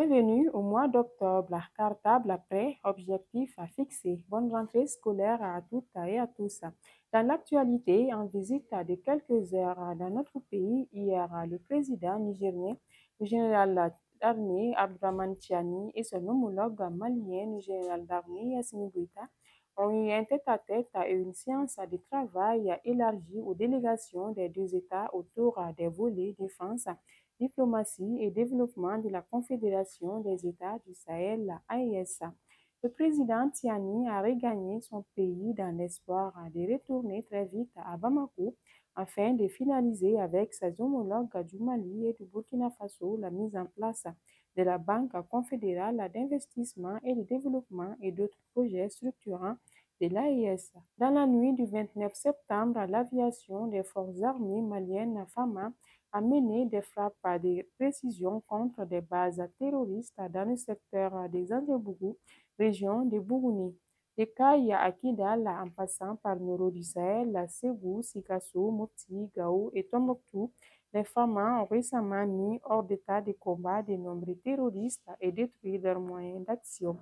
Bienvenue au mois d'octobre. Cartable après, objectif à fixer. Bonne rentrée scolaire à toutes et à tous. Dans l'actualité, en visite de quelques heures dans notre pays, hier, le président nigérien, le général d'armée Abdourahmane Tiani et son homologue malien, le général d'armée Yassine Bouita, ont eu un tête-à-tête et une séance de travail élargie aux délégations des deux États autour des volets défense, diplomatie et développement de la Confédération des États du Sahel, la AES. Le président Tiani a regagné son pays dans l'espoir de retourner très vite à Bamako afin de finaliser avec ses homologues du Mali et du Burkina Faso la mise en place de la Banque confédérale d'investissement et de développement et d'autres projets structurants de l'AES. Dans la nuit du 29 septembre, l'aviation des forces armées maliennes FAMA a mené des frappes de précision contre des bases terroristes dans le secteur des Anjebougou, région de Bougouni. De Kaye à Kidal, en passant par Noro du Sahel, Ségou, Sikasso, Mopti, Gao et Tombouctou, les femmes ont récemment mis hors d'état de combat de nombreux terroristes et détruit leurs moyens d'action.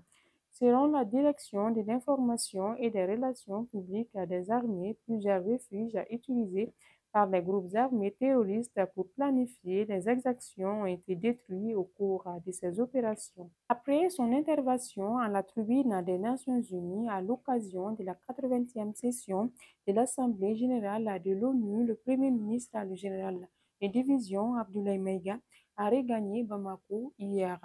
Selon la Direction de l'information et des relations publiques des armées, plusieurs refuges utilisés par les groupes armés terroristes pour planifier les exactions ont été détruits au cours de ces opérations. Après son intervention à la tribune des Nations Unies à l'occasion de la 80e session de l'Assemblée générale de l'ONU, le Premier ministre, le général de division Abdoulaye Maïga, a regagné Bamako hier.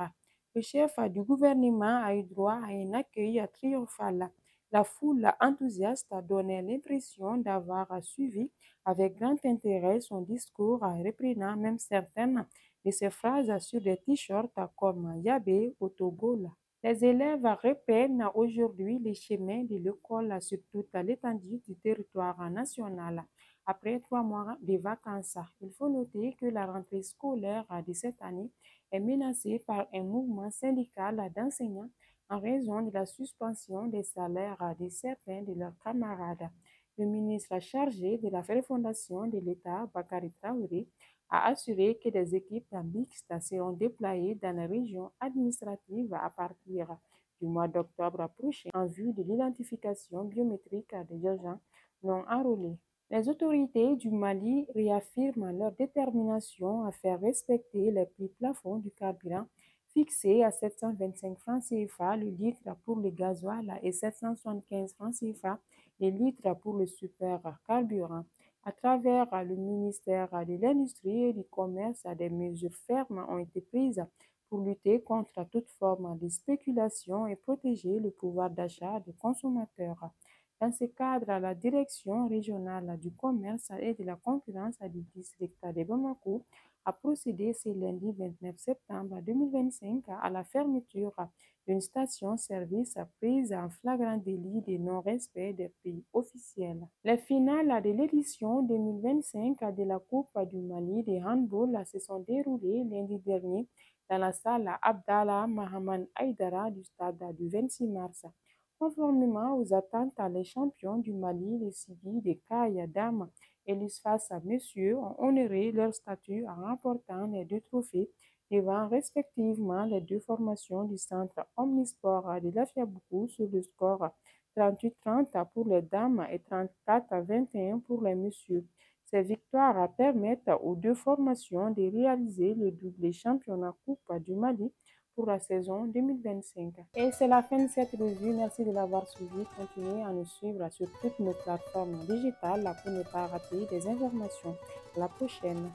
Le chef du gouvernement a eu droit à un accueil triomphal. La foule enthousiaste a donné l'impression d'avoir suivi avec grand intérêt son discours, reprenant même certaines de ses phrases sur des t-shirts comme Yabé au Togo. Les élèves reprennent aujourd'hui les chemins de l'école sur toute l'étendue du territoire national. Après 3 mois de vacances, il faut noter que la rentrée scolaire de cette année est menacée par un mouvement syndical d'enseignants en raison de la suspension des salaires de certains de leurs camarades. Le ministre chargé de la refondation de l'État, Bakary Traoré, a assuré que des équipes mixtes seront déployées dans les régions administratives à partir du mois d'octobre prochain en vue de l'identification biométrique des agents non enrôlés. Les autorités du Mali réaffirment leur détermination à faire respecter les prix plafonds du carburant fixés à 725 francs CFA le litre pour le gasoil et 775 francs CFA le litre pour le supercarburant. À travers le ministère de l'Industrie et du Commerce, des mesures fermes ont été prises pour lutter contre toute forme de spéculation et protéger le pouvoir d'achat des consommateurs. Dans ce cadre, la Direction régionale du commerce et de la concurrence du district de Bamako a procédé ce lundi 29 septembre 2025 à la fermeture d'une station-service prise en flagrant délit de non-respect des prix officiels. Les finales de l'édition 2025 de la Coupe du Mali de handball se sont déroulées lundi dernier dans la salle Abdallah Mahaman Aïdara du stade du 26 mars. Conformément aux attentes, les champions du Mali, les Sidi, des Kaya Dames et l'USFAS Messieurs ont honoré leur statut en remportant les deux trophées devant respectivement les deux formations du centre Omnisport de l'Afiaboukou sur le score 38-30 pour les dames et 34-21 pour les messieurs. Ces victoires permettent aux deux formations de réaliser le double championnat Coupe du Mali pour la saison 2025. Et c'est la fin de cette revue. Merci de l'avoir suivi. Continuez à nous suivre sur toutes nos plateformes digitales pour ne pas rater des informations. À la prochaine.